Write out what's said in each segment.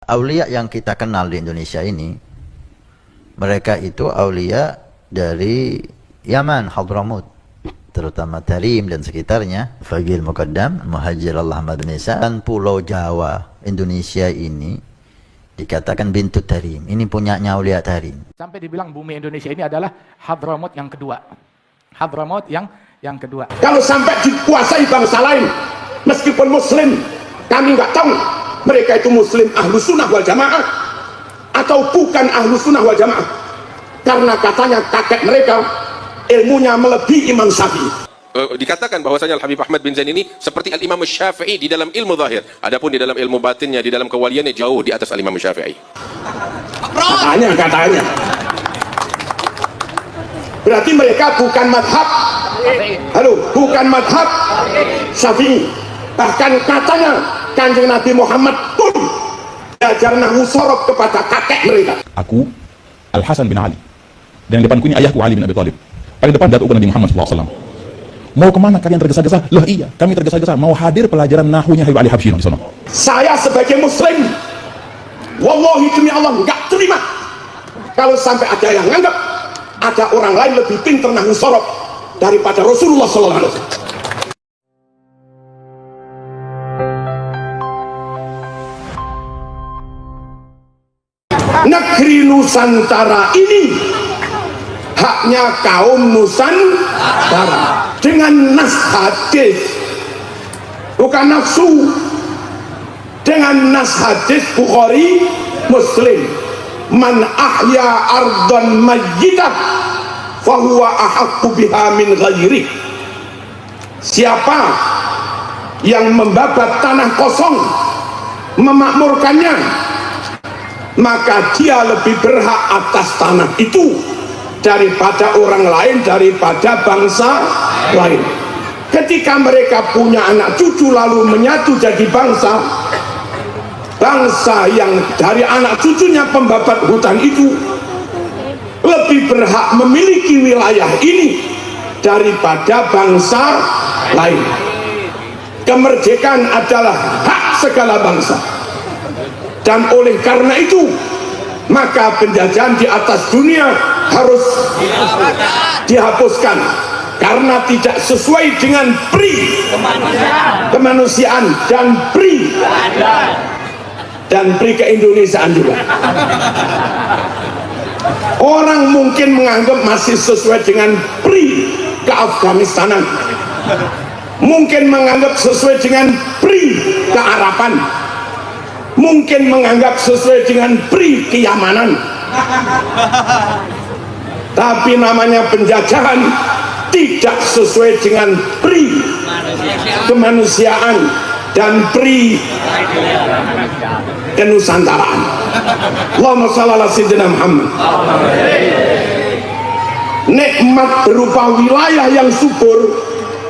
Aulia yang kita kenal di Indonesia ini, mereka itu aulia dari Yaman, Hadramut, terutama Tarim dan sekitarnya, Fagil Muqaddam, Muhajir Allah Indonesia, dan Pulau Jawa Indonesia ini dikatakan bintu Tarim. Ini punyanya aulia Tarim. Sampai dibilang bumi Indonesia ini adalah Hadramut yang kedua. Hadramut yang kedua. Kalau sampai dikuasai bangsa lain, meskipun Muslim, kami nggak tahu mereka itu Muslim ahlu sunnah wal jamaah atau bukan ahlu sunnah wal jamaah, karena katanya kakek mereka ilmunya melebihi Imam Syafi'i. Dikatakan bahwasanya Al-Habib Ahmad bin Zain ini seperti Al-Imam Syafi'i di dalam ilmu zahir, adapun di dalam ilmu batinnya, di dalam kewaliannya jauh di atas Al-Imam Syafi'i. Katanya berarti mereka bukan madhab, bukan madhab Syafi'i. Bahkan katanya Kanjeng Nabi Muhammad pun belajar nahwu sorob kepada kakek mereka. Aku Al-Hasan bin Ali, dan di depanku ini ayahku Ali bin Abi Thalib, paling depan datuk Nabi Muhammad SAW. Mau kemana kalian tergesa-gesa? Loh iya, kami tergesa-gesa mau hadir pelajaran nahwunya Habib Ali Habsyi di sana. Saya sebagai muslim, wallahi demi Allah nggak terima kalau sampai ada yang nganggap ada orang lain lebih pintar nahwu sorob daripada Rasulullah SAW. Negeri Nusantara ini haknya kaum Nusantara, dengan nas hadis, bukan nafsu, dengan nas hadis Bukhari Muslim, man ahya ardhan mayyitah fahuwa ahaqqu biha min ghairi. Siapa yang membabat tanah kosong, memakmurkannya, maka dia lebih berhak atas tanah itu daripada orang lain, daripada bangsa lain. Ketika mereka punya anak cucu lalu menyatu jadi bangsa yang dari anak cucunya pembabat hutan itu lebih berhak memiliki wilayah ini daripada bangsa lain. Kemerdekaan adalah hak segala bangsa, dan oleh karena itu maka penjajahan di atas dunia harus dihapuskan karena tidak sesuai dengan pri kemanusiaan dan pri keindonesiaan juga. Orang mungkin menganggap masih sesuai dengan pri keafganistanan, mungkin menganggap sesuai dengan pri kearapan, mungkin menganggap sesuai dengan pri keyamanan. Tapi namanya penjajahan tidak sesuai dengan pri kemanusiaan dan pri kenusantaraan. Allahumma shalli ala sayyidina Muhammad. Nikmat berupa wilayah yang subur,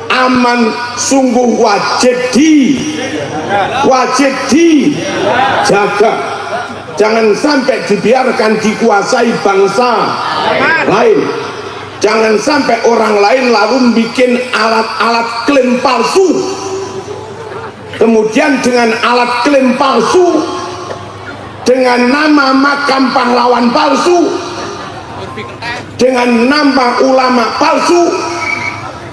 aman, sungguh wajib dijaga. Jangan sampai dibiarkan dikuasai bangsa lain. Jangan sampai orang lain lalu bikin alat-alat klaim palsu, kemudian dengan alat klaim palsu, dengan nama makam pahlawan palsu, dengan nama ulama palsu,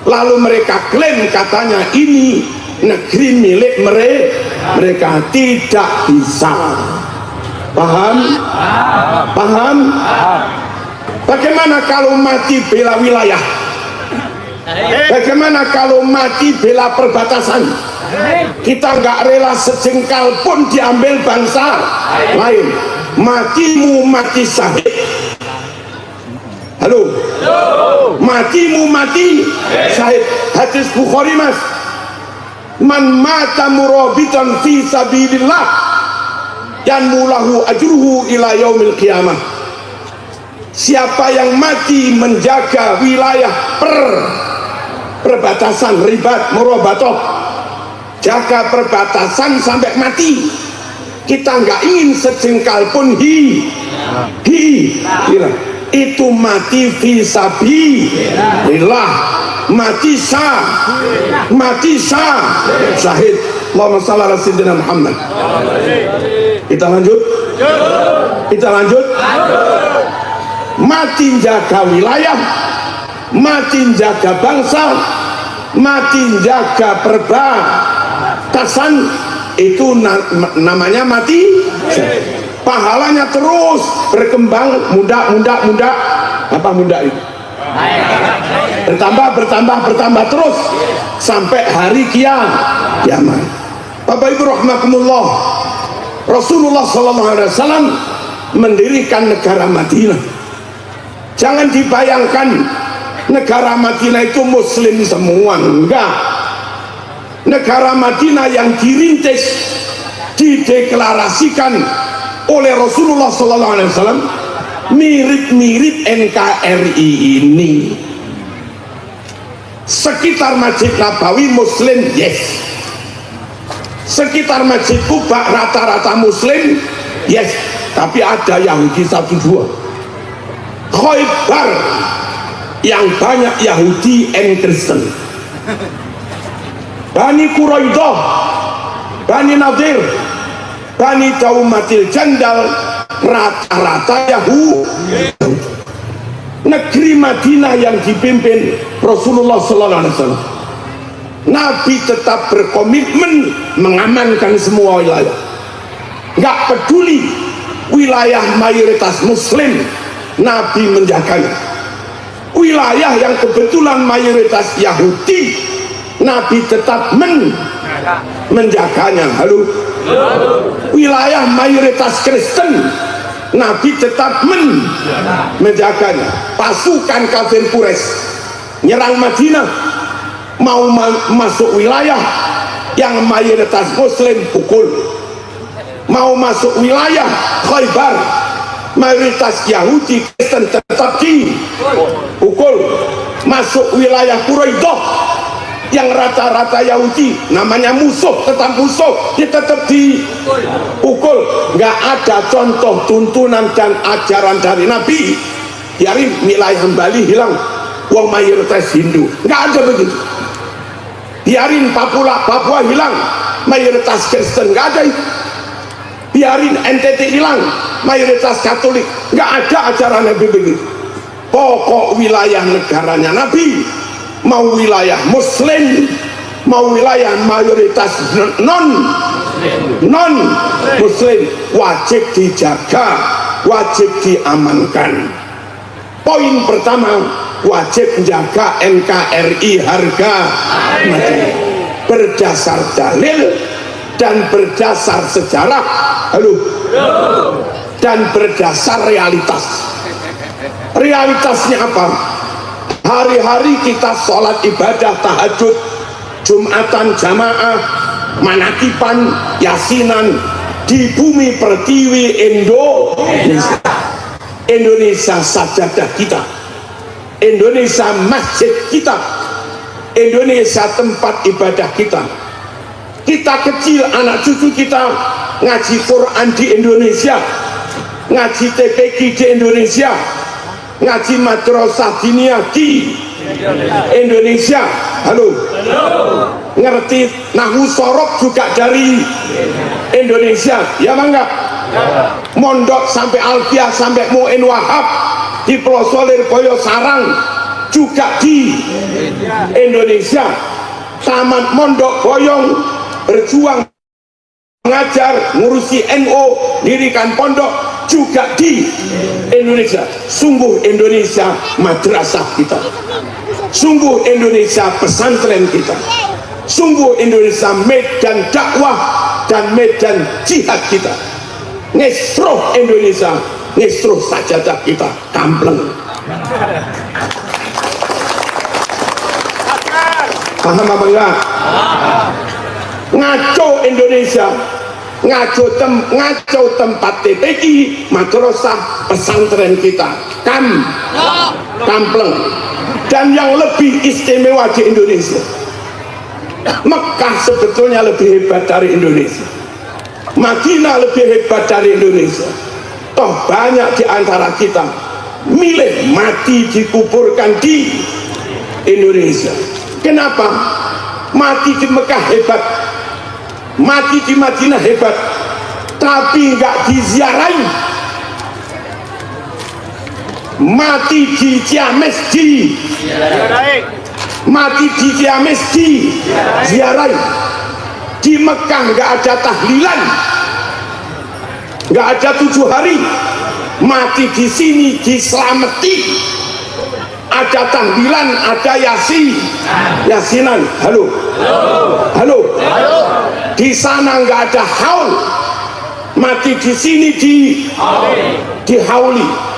lalu mereka klaim katanya ini negeri milik mereka. Tidak bisa. Paham? Bagaimana kalau mati bela wilayah? Bagaimana kalau mati bela perbatasan? Kita nggak rela sejengkal pun diambil bangsa lain. Matimu mati syahid. Halo? Matimu mati syahid. Hadis Bukhari, mas. Man mata murabitan fi sabilillah yanmulahu ajruhu ila yaumil qiyamah. Siapa yang mati menjaga wilayah perbatasan, ribat, murabatoh, jaga perbatasan sampai mati, kita nggak ingin sejengkal pun itu mati fisabilillah, mati syahid. Allahumma shalli ala sayyidina Muhammad. Kita lanjut. Kita lanjut. Mati jaga wilayah, mati jaga bangsa, mati jaga perbatasan, itu namanya mati. Pahalanya terus berkembang, muda. Apa muda itu? Bertambah terus sampai hari kiamat. Bapak Ibu rahimakumullah, Rasulullah SAW mendirikan negara Madinah. Jangan dibayangkan negara Madinah itu muslim semua, enggak. Negara Madinah yang dirintis, dideklarasikan oleh Rasulullah SAW mirip-mirip NKRI ini. Sekitar Masjid Nabawi muslim, yes. Sekitar Masjid Kuba rata-rata muslim, yes. Tapi ada Yahudi 1-2. Khaybar yang banyak Yahudi and Kristen. Bani Quraidah, Bani Nadir, Bani Daumatil Jandal, rata-rata Yahudi. Negeri Madinah yang dipimpin Rasulullah SAW, Nabi tetap berkomitmen mengamankan semua wilayah. Nggak peduli wilayah mayoritas Muslim, Nabi menjaganya. Wilayah yang kebetulan mayoritas Yahudi, Nabi tetap menjaganya. Halo. Wilayah mayoritas Kristen, Nabi tetap menjaganya. Pasukan kafir Quraisy nyerang Madinah, mau masuk wilayah yang mayoritas Muslim, pukul. Mau masuk wilayah Khaybar, mayoritas Yahudi Kristen, tetap dipukul. Masuk wilayah Quraidah yang rata-rata Yahudi, namanya musuh, tetap musuh, tetap dipukul. Nggak ada contoh tuntunan dan ajaran dari Nabi biarin wilayah Bali hilang, wong mayoritas Hindu, nggak ada begitu. Biarin Papua hilang, mayoritas Kristen, nggak ada itu. Biarin NTT hilang, mayoritas Katolik, nggak ada ajaran Nabi begitu. Pokok wilayah negaranya Nabi, mau wilayah Muslim, mau wilayah mayoritas non Muslim, wajib dijaga, wajib diamankan. Poin pertama, wajib menjaga NKRI harga mati berdasar dalil dan berdasar sejarah. Halo. Dan berdasar realitas. Realitasnya apa? Hari-hari kita sholat ibadah tahajud, Jumatan jamaah, manakipan, yasinan di bumi pertiwi Indonesia. Indonesia sajadah kita, Indonesia masjid kita, Indonesia tempat ibadah kita. Kita kecil, anak cucu kita ngaji Quran di Indonesia, ngaji TPQ di Indonesia, ngaji madrasah diniyah di Indonesia. Halo. Ngerti nahwu sorok juga dari Indonesia, ya bangga. Mondok sampai Alfiah sampai Mu'in Wahab di Plosolir Koyo Sarang juga di Indonesia. Tamat Mondok Boyong berjuang mengajar, ngurusi NU, dirikan pondok juga di Indonesia. Sungguh Indonesia madrasah kita, sungguh Indonesia pesantren kita, sungguh Indonesia medan dakwah dan medan jihad kita. Ngesroh Indonesia, ngesroh sajadah kita kampleng. Paham apa enggak? Ngaco Indonesia, ngaco tempat TPQ, madrasah pesantren kita kampleng. Dan yang lebih istimewa di Indonesia, Mekah sebetulnya lebih hebat dari Indonesia, Madinah lebih hebat dari Indonesia. Toh banyak di antara kita milih mati dikuburkan di Indonesia. Kenapa? Mati di Mekah hebat, mati di Madinah hebat, tapi nggak diziarahi. Mati di Ciamis mati di Ciamis diziarahi. Di Mekah nggak ada tahlilan, nggak ada 7 hari. Mati di sini diselamati, ada tahlilan, ada yasinan. Halo. Di sana nggak ada haul, mati di sini dihauli.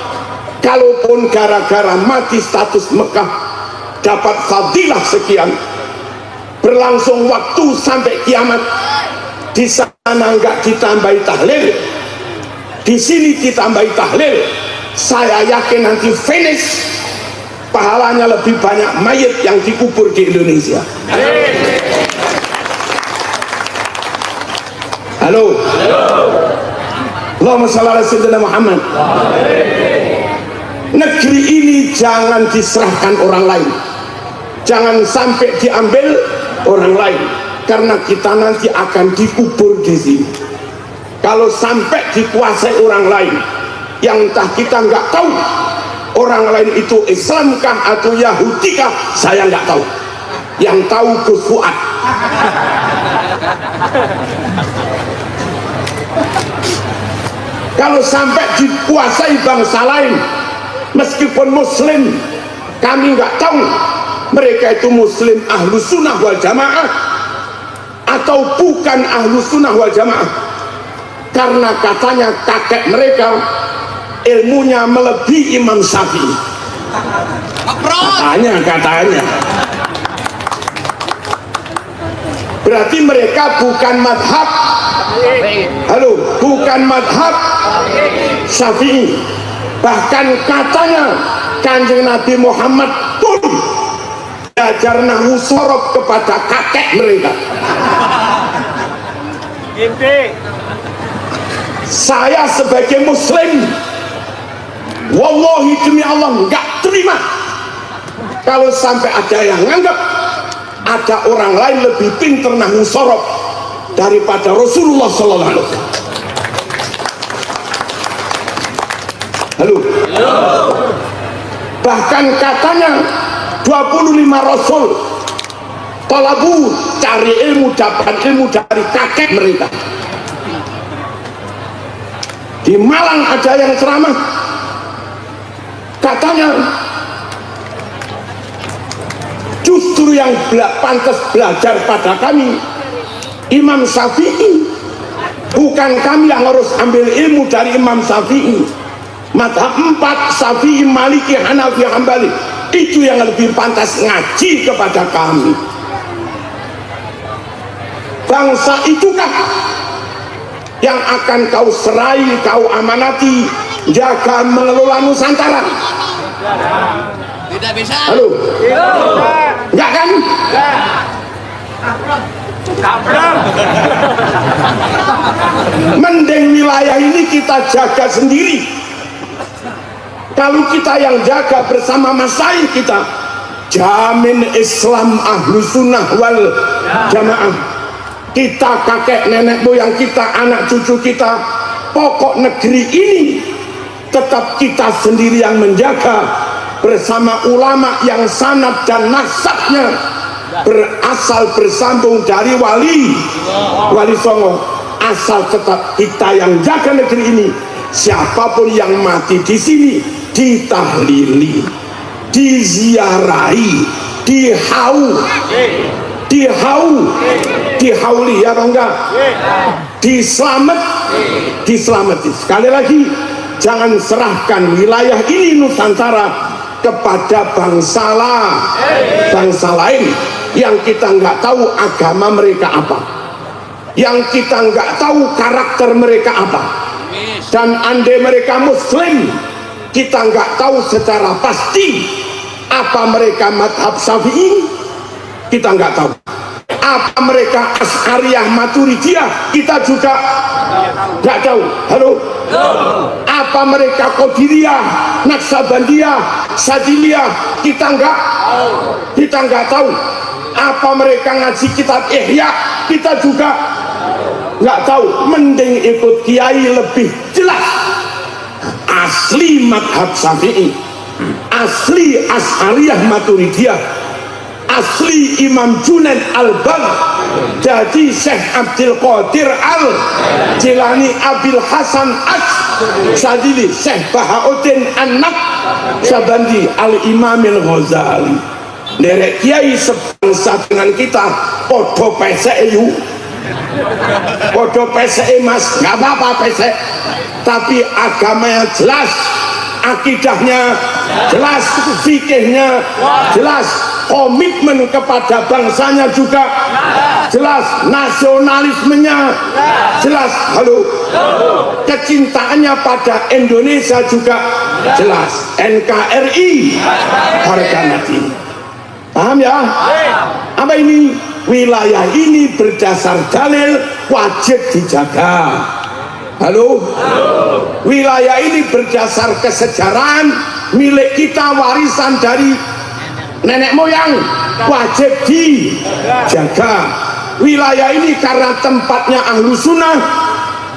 Kalaupun gara-gara mati status Mekah dapat fadilah sekian, berlangsung waktu sampai kiamat, di sana nggak ditambahi tahlil, di sini ditambahi tahlil, saya yakin nanti finish pahalanya lebih banyak mayat yang dikubur di Indonesia. Halo. Allahumma shalli ala sayyidina Muhammad. Negeri ini jangan diserahkan orang lain, jangan sampai diambil orang lain, karena kita nanti akan dikubur di sini. Kalau sampai dikuasai orang lain yang entah kita nggak tahu orang lain itu Islamkah atau Yahudikah, saya nggak tahu. Yang tahu Gus Fuad. Kalau sampai dikuasai bangsa lain, meskipun Muslim, kami nggak tahu mereka itu Muslim Ahlus Sunnah wal Jamaah atau bukan Ahlus Sunnah wal Jamaah, karena katanya kakek mereka ilmunya melebihi Imam Syafi'i. Katanya. Berarti mereka bukan madhab. Halo, bukan madhab Syafi'i. Bahkan katanya Kanjeng Nabi Muhammad pun belajar nahwu sorof kepada kakek mereka. Saya sebagai Muslim, wallahi demi Allah nggak terima kalau sampai ada yang nganggap ada orang lain lebih pintar nahwu sorof daripada Rasulullah sallallahu alaihi wasallam. Halo. Bahkan katanya 25 Rasul talabu, cari ilmu, dapat ilmu dari kakek mereka. Di Malang ada yang ceramah, katanya justru yang pantas belajar pada kami Imam Syafi'i, bukan kami yang harus ambil ilmu dari Imam Syafi'i. Madhab 4 Syafi'i, Maliki, Hanafi, Hambali, itu yang lebih pantas ngaji kepada kami. Bangsa itukah yang akan kau serai, kau amanati, jaga mengelola Nusantara? Tidak bisa. Halo? Enggak kan? Mending wilayah ini kita jaga sendiri. Kalau kita yang jaga bersama masyayikh kita, jamin Islam Ahlus Sunnah wal Jamaah. Kita, kakek nenek moyang kita, anak cucu kita, pokok negeri ini tetap kita sendiri yang menjaga, bersama ulama yang sanad dan nasabnya berasal bersambung dari wali songo. Asal tetap kita yang jaga negeri ini. Siapapun yang mati di sini ditahlili, diziarahi, dihauli, ya bangga, diselamati. Sekali lagi, jangan serahkan wilayah ini Nusantara kepada bangsa lain yang kita nggak tahu agama mereka apa, yang kita nggak tahu karakter mereka apa. Dan andai mereka Muslim, kita nggak tahu secara pasti apa mereka madhab Syafi'i, kita nggak tahu. Apa mereka Asy'ariyah, Maturidiyah, kita juga nggak tahu. Halo? Apa mereka Qadiriyah, Naksabandiyah, Sadiliyah, kita nggak tahu. Apa mereka ngaji kitab Ihya, kita juga nggak tahu, mending ikut kiai lebih jelas. Asli madhab Syafi'i, asli Asy'ariyah Maturidiyah, asli Imam Junaid Al-Baghdadi, jadi Syekh Abdul Qadir Al-Jilani, Abil Hasan As-Sadili, Syekh Bahauddin An-Naqsyabandi, Al-Imam Al-Ghazali. Derek kiai sebangsa dengan kita, podo pesek yu, podo pesek mas, nggak apa-apa pesek, tapi agamanya jelas, akidahnya jelas, fikihnya jelas, komitmen kepada bangsanya juga jelas, nasionalismenya jelas, halo, kecintaannya pada Indonesia juga jelas, NKRI harga mati. Paham ya? Apa ini? Wilayah ini berdasar dalil wajib dijaga. Halo? Wilayah ini berdasar kesejarahan milik kita, warisan dari nenek moyang, wajib dijaga. Wilayah ini karena tempatnya ahlu sunnah,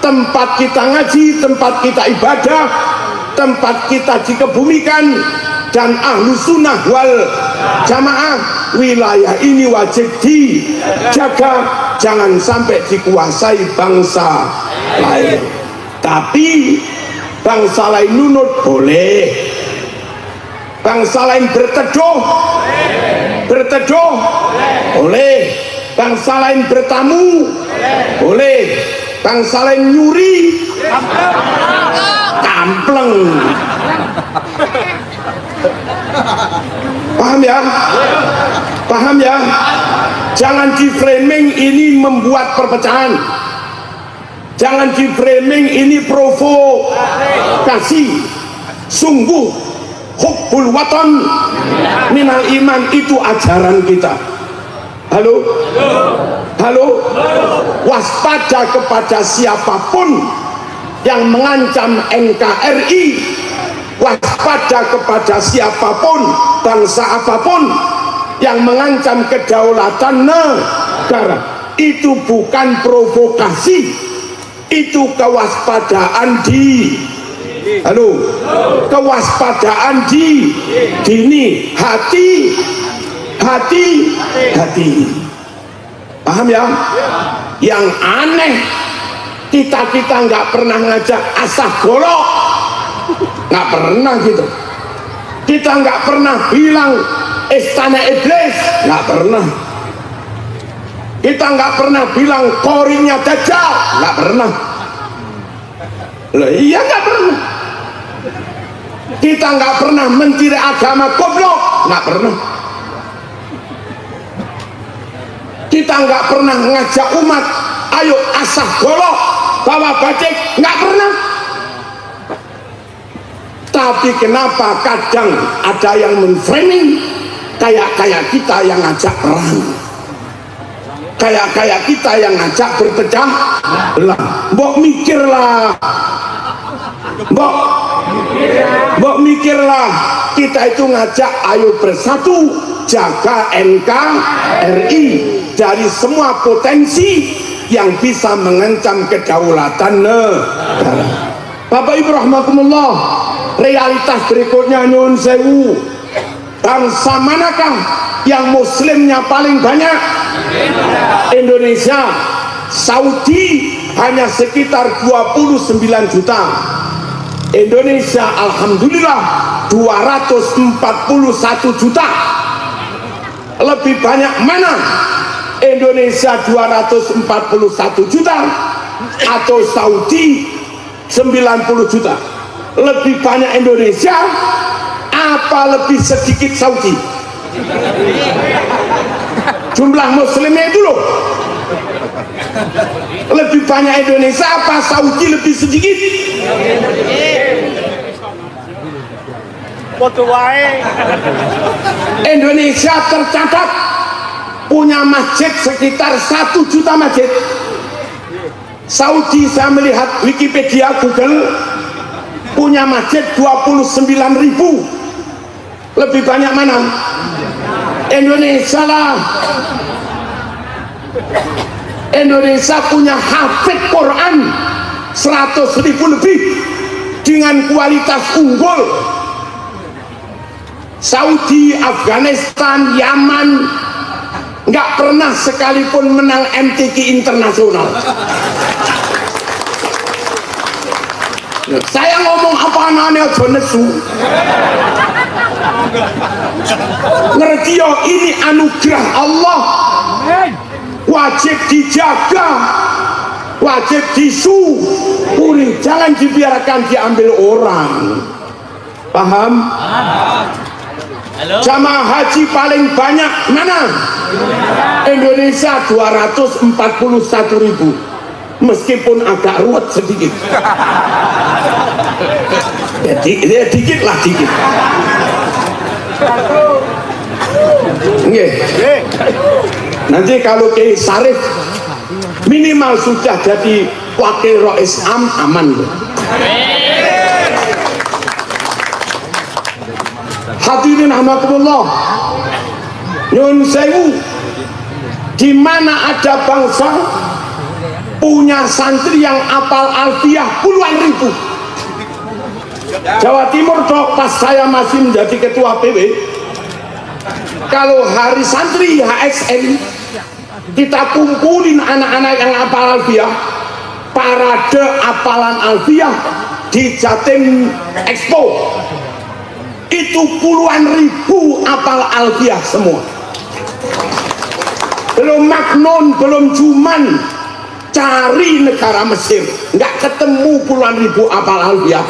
tempat kita ngaji, tempat kita ibadah, tempat kita dikebumikan, dan ahlu sunnah wal jamaah. Wilayah ini wajib dijaga, jangan sampai dikuasai bangsa lain. Tapi bangsa lain nunut boleh, bangsa lain berteduh boleh, bangsa lain bertamu boleh, bangsa lain nyuri kampleng. Paham ya? Paham ya? Jangan di framing ini membuat perpecahan, jangan di framing ini provokasi. Sungguh hubbul watan minal iman, itu ajaran kita. Halo? Halo? Waspada kepada siapapun yang mengancam NKRI, waspada kepada siapapun, bangsa apapun yang mengancam kedaulatan negara. Itu bukan provokasi, itu kewaspadaan halo, kewaspadaan dini, hati. Paham ya? Yang aneh, kita nggak pernah ngajak asah golok, nggak pernah gitu. Kita nggak pernah bilang istana iblis, nggak pernah. Kita nggak pernah bilang koringnya dajjal, nggak pernah. Loh, iya nggak pernah. Kita nggak pernah mentiri agama goblok, nggak pernah. Kita nggak pernah ngajak umat ayo asah golok, bawa batik, nggak pernah. Tapi kenapa kadang ada yang menframing kayak kita yang ngajak perang, kayak kita yang ngajak berpecah belah. Mbok mikirlah, mbok mikirlah, kita itu ngajak ayo bersatu jaga NKRI dari semua potensi yang bisa mengancam kedaulatan negara. Bapak Ibu rahimakumullah, realitas berikutnya nyun sewu, bangsa manakah yang muslimnya paling banyak? Indonesia. Saudi hanya sekitar 29 juta. Indonesia alhamdulillah 241 juta. Lebih banyak mana? Indonesia 241 juta atau Saudi 90 juta? Lebih banyak Indonesia apa lebih sedikit Saudi? Jumlah muslimnya itu loh. Lebih banyak Indonesia apa Saudi lebih sedikit? Indonesia tercatat punya masjid sekitar 1 juta masjid. Saudi saya melihat Wikipedia, Google, punya masjid 29.000. Lebih banyak mana? Indonesia lah. Indonesia punya hafid Quran 100.000 lebih dengan kualitas unggul. Saudi, Afghanistan, Yaman nggak pernah sekalipun menang MTQ internasional. Saya ngomong apa anaknya aja nesu. Ngerti ya, ini anugerah Allah, wajib dijaga, wajib disyukuri, jangan dibiarkan diambil orang. Paham? Jamaah haji paling banyak mana? Indonesia 241.000, meskipun agak ruwet sedikit. Ya dikit lah, dikit. Nanti kalau Kiai Sarif minimal sudah jadi wakil Rais Am, aman. Hadirin rahmatullah, nyun sewu, di mana ada bangsa punya santri yang apal alfiah puluhan ribu. Jawa Timur toh, pas saya masih menjadi ketua PW, kalau hari santri HSN kita kumpulin anak-anak yang apal alfiah, parade apalan alfiah di Jatim Expo, itu puluhan ribu apal alfiah semua. Belum maknun, belum cuman cari negara Mesir, nggak ketemu puluhan ribu apal alfiah.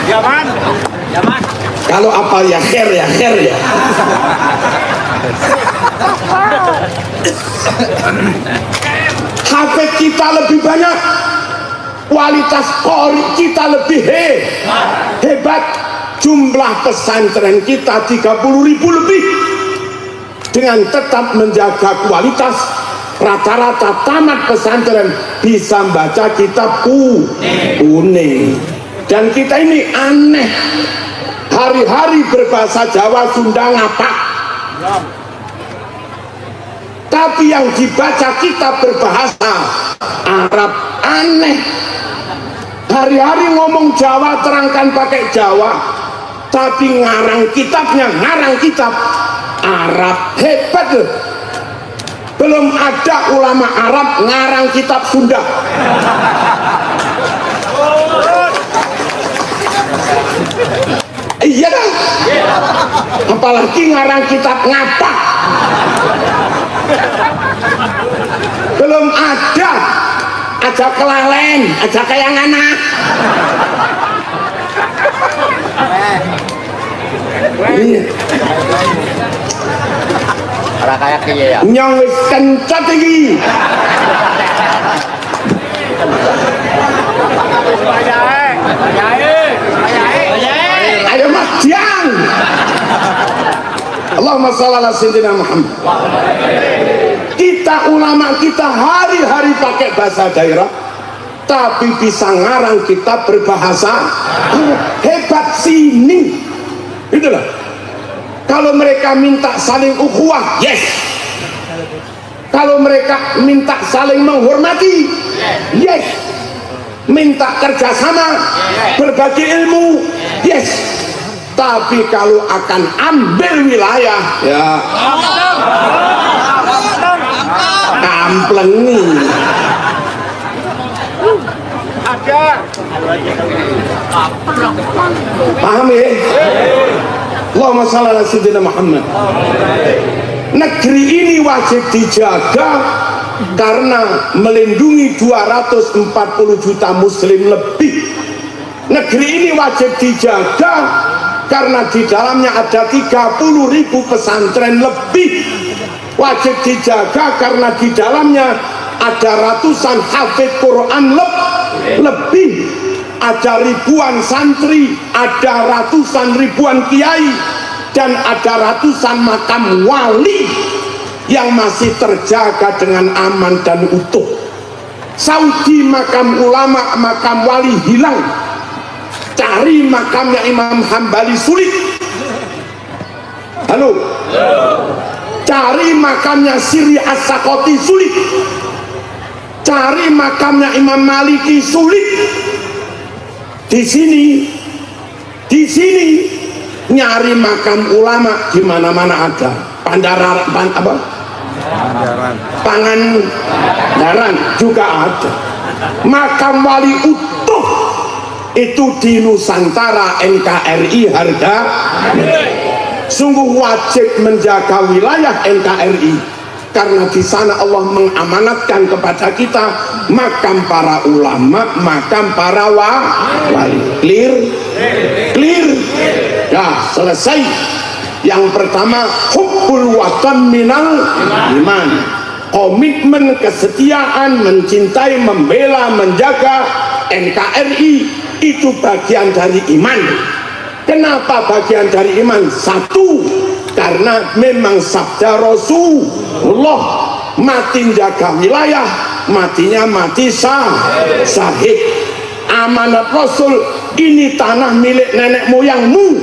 Yaman. Kalau apal ya khair ya. Hafid kita lebih banyak, kualitas qori kita lebih hebat. Jumlah pesantren kita 30.000 lebih, dengan tetap menjaga kualitas. Rata-rata tamat pesantren bisa baca kitab kuning. Dan kita ini aneh, hari-hari berbahasa Jawa, Sunda, ngapak, tapi yang dibaca kitab berbahasa Arab. Aneh, hari-hari ngomong Jawa, terangkan pakai Jawa, tapi ngarang kitabnya ngarang kitab Arab. Hebat loh. Belum ada ulama Arab ngarang kitab Sunda. Iya kan? Apalagi ngarang kitab ngapak. Belum ada. Aja kelalen, aja kayak anak. Iya. Ora kayak kiye ya. Nyong wis kencet iki. Ayo Mas Diang. Allahumma shalli ala sayyidina Muhammad. Kita ulama kita hari-hari pakai bahasa daerah, tapi bisa ngarang kitab berbahasa hebat sini. Itulah. Kalau mereka minta saling ukhuwah, yes. Kalau mereka minta saling menghormati, yes. Minta kerjasama, berbagi ilmu, yes. Tapi kalau akan ambil wilayah, ya kamplengi. Paham ya? Allahumma shalli ala sayyidina Muhammad. Negeri ini wajib dijaga karena melindungi 240 juta muslim lebih. Negeri ini wajib dijaga karena di dalamnya ada 30.000 pesantren lebih. Wajib dijaga karena di dalamnya ada ratusan hafid Quran lebih. Ada ribuan santri, ada ratusan ribuan kiai, dan ada ratusan makam wali yang masih terjaga dengan aman dan utuh. Saudi makam ulama, makam wali hilang. Cari makamnya Imam Hambali sulit. Halo. Cari makamnya Siri As-Sakoti sulit, cari makamnya Imam Maliki sulit. Di sini nyari makam ulama di mana-mana ada. Pangandaran juga ada. Makam wali utuh itu di Nusantara NKRI harga. Sungguh wajib menjaga wilayah NKRI karena di sana Allah mengamanatkan kepada kita makam para ulama, makam para wali. Clear? Ya, selesai. Yang pertama, hubbul watan minal iman. Komitmen, kesetiaan, mencintai, membela, menjaga NKRI itu bagian dari iman. Kenapa bagian dari iman? Satu, karena memang sabda Rasulullah, mati jaga wilayah, matinya mati syahid. Amanat Rasul, ini tanah milik nenek moyangmu,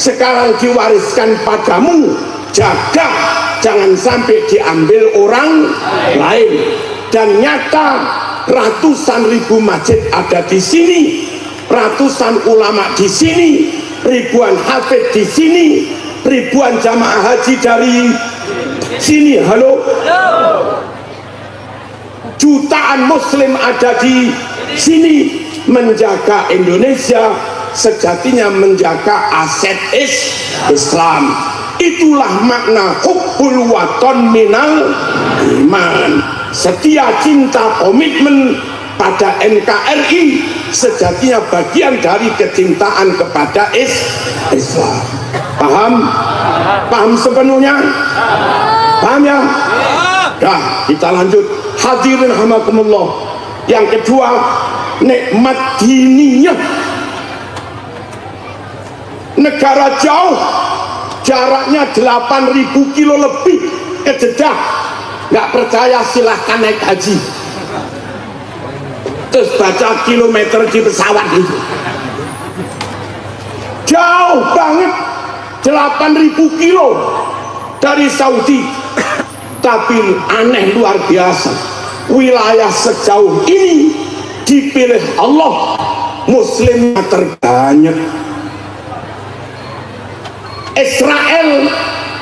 sekarang diwariskan padamu, jaga jangan sampai diambil orang lain. Dan nyata ratusan ribu masjid ada di sini, ratusan ulama di sini, ribuan hafid di sini, ribuan jamaah haji dari sini. Halo, jutaan muslim ada di sini. Menjaga Indonesia sejatinya menjaga aset Islam. Itulah makna hubbul waton minal iman. Setia, cinta, komitmen pada NKRI sejatinya bagian dari kecintaan kepada Islam. Paham sepenuhnya? Paham ya? Dah, kita lanjut. Hadirin rahimakumullah. Yang kedua, nikmat diniyah. Negara jauh, jaraknya 8.000 kilo lebih ke Jeddah. Nggak percaya silahkan naik haji, terus baca kilometer di pesawat itu. Jauh banget, 8.000 kilo dari Saudi. Tapi aneh luar biasa, wilayah sejauh ini dipilih Allah, muslimnya terbanyak. Israel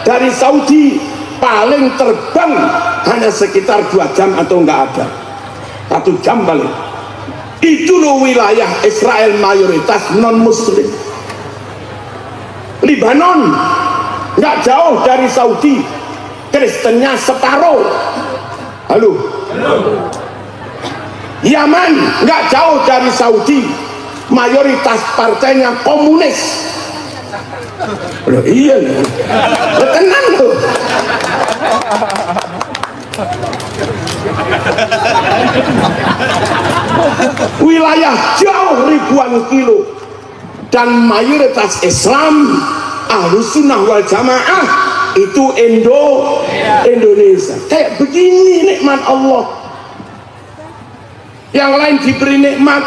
dari Saudi paling terbang hanya sekitar 2 jam atau enggak ada, 1 jam balik. Itu loh wilayah Israel mayoritas non muslim. Libanon enggak jauh dari Saudi, Kristennya separuh. Halo. Yaman enggak jauh dari Saudi, mayoritas partainya komunis. Loh, iya loh, tenang loh. Wilayah jauh ribuan kilo dan mayoritas Islam, Ahlus Sunnah wal Jamaah itu Indonesia. Kayak begini nikmat Allah. Yang lain diberi nikmat,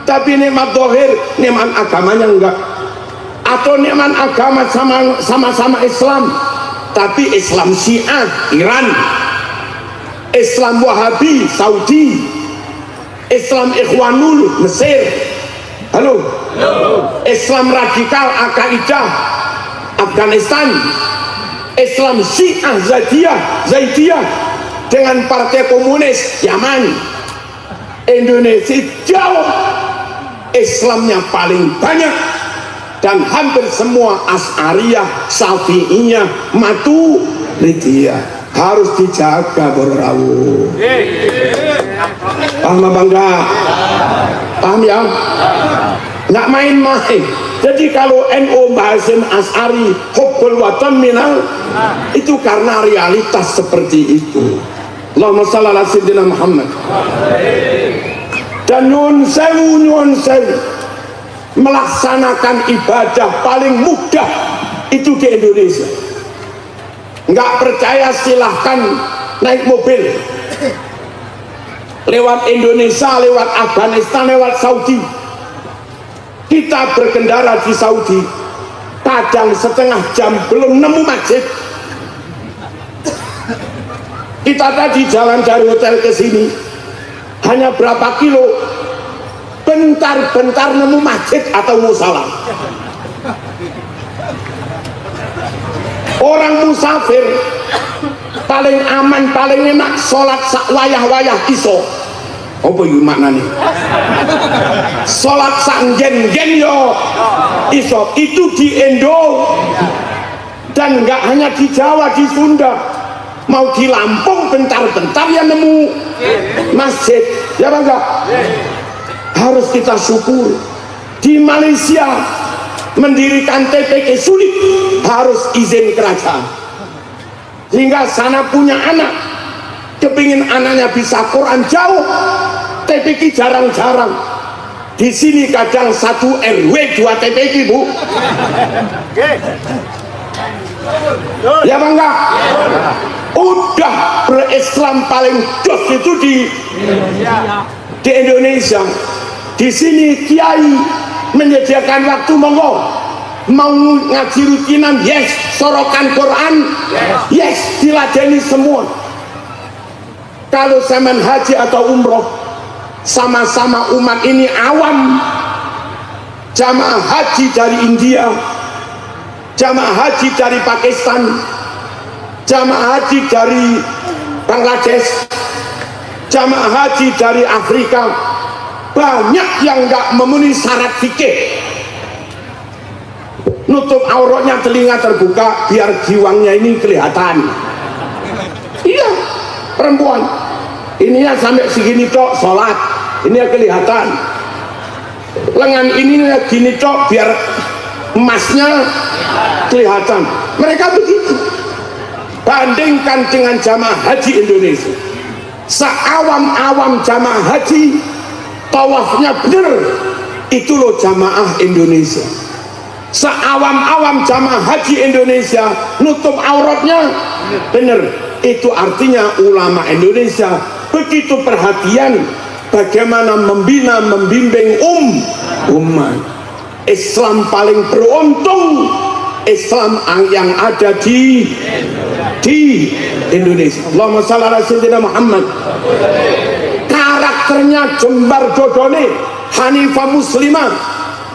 tapi nikmat zahir, nikmat agamanya enggak. Atau nikmat agama sama-sama Islam, tapi Islam Syiah Iran, Islam Wahabi Saudi, Islam Ikhwanul Mesir. Halo. Islam radikal Al-Qaeda Afghanistan, Islam Syiah Zaidiyah dengan partai komunis Yaman. Indonesia jauh, Islamnya paling banyak dan hampir semua Asy'ariyah, Syafi'iyah, Maturidiyah. Harus dijaga bro. Paham apa enggak? Paham ya? Enggak main-main. Jadi kalau NU bahasin Asy'ari hubbul watan minal, itu karena realitas seperti itu. Allahumma shalli ala sayyidina Muhammad. Dan nyuwun sewu melaksanakan ibadah paling mudah itu di Indonesia. Nggak percaya silahkan naik mobil lewat Indonesia, lewat Afghanistan, lewat Saudi. Kita berkendara di Saudi kadang setengah jam belum nemu masjid. Kita tadi jalan dari hotel ke sini hanya berapa kilo, bentar-bentar nemu masjid atau musala. Orang musafir paling aman, paling enak sholat sak wayah-wayah iso. Apa itu maknanya? Sholat sak gen-gen yo iso. Itu di Indo, dan nggak hanya di Jawa, di Sunda, mau di Lampung bentar-bentar ya nemu masjid, ya bang enggak? Harus kita syukur. Di Malaysia mendirikan TPQ sulit, harus izin kerajaan. Sehingga sana punya anak, kepingin anaknya bisa Quran jauh, TPQ jarang-jarang. Di sini kadang 1 RW 2 TPQ, Bu. Ya bang enggak? Udah berislam paling jos itu di Indonesia. Di sini kiai menyediakan waktu, monggo mau ngaji rutinan, yes. Sorokan Quran, yes. Diladeni semua. Kalau zaman haji atau umroh, sama-sama umat ini awam, jamaah haji dari India, jamaah haji dari Pakistan, jamaah haji dari Bangladesh, jamaah haji dari Afrika, banyak yang nggak memenuhi syarat fikih. Nutup auratnya, telinga terbuka biar giwangnya ini kelihatan. Iya, perempuan ininya sampai segini tok sholat, ini kelihatan. Lengan ini gini tok biar emasnya kelihatan. Mereka begitu. Bandingkan dengan jamaah haji Indonesia, seawam-awam jamaah haji, tawafnya bener, itu loh jamaah Indonesia. Seawam-awam jamaah haji Indonesia, nutup auratnya bener, itu artinya ulama Indonesia begitu perhatian bagaimana membina, membimbing umat. Islam paling beruntung, Islam yang ada di Indonesia. Allahumma shalli ala sayyidina Muhammad. Karakternya jembar dodone, hanifah muslimah,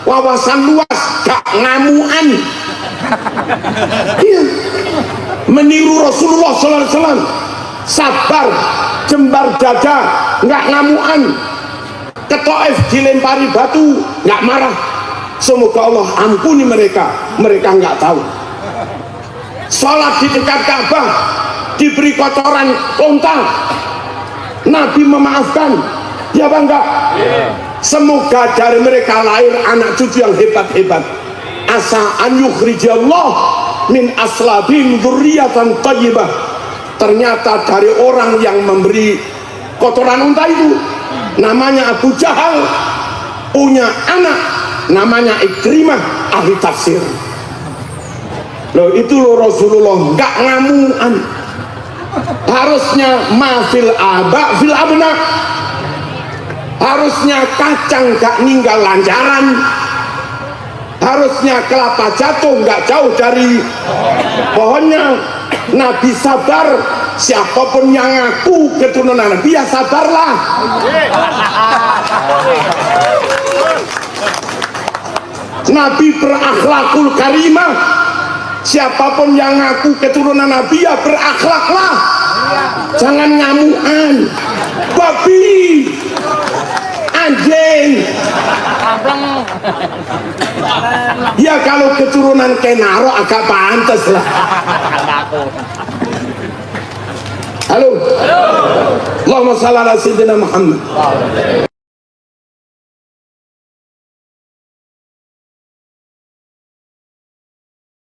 wawasan luas, gak ngamuan. Iya, meniru Rasulullah SAW, sabar, jembar dada, nggak ngamuan. Ke Taif dilempari batu, nggak marah. Semoga Allah ampuni mereka, mereka nggak tahu. Sholat di dekat Ka'bah diberi kotoran unta, Nabi memaafkan, ya bang enggak? Semoga dari mereka lahir anak cucu yang hebat-hebat. Asa an yukhrijallah min aslabin dzurriyyatan thayyibah. Ternyata dari orang yang memberi kotoran unta itu, namanya Abu Jahal, punya anak namanya Ikrimah, ahli tafsir. Loh itu loh Rasulullah nggak ngamuan. Harusnya mafil aba fil abna, harusnya kacang gak ninggal lancaran, harusnya kelapa jatuh nggak jauh dari pohonnya. Nabi sabar, siapapun yang ngaku keturunan Nabi ya sabarlah. Nabi berakhlakul karimah, siapapun yang ngaku keturunan Nabi ya berakhlaklah, jangan ngamuan, babi, anjing. Ya kalau keturunan Kenaro agak pantas lah. Halo, Allahumma shalli ala sayyidina Muhammad.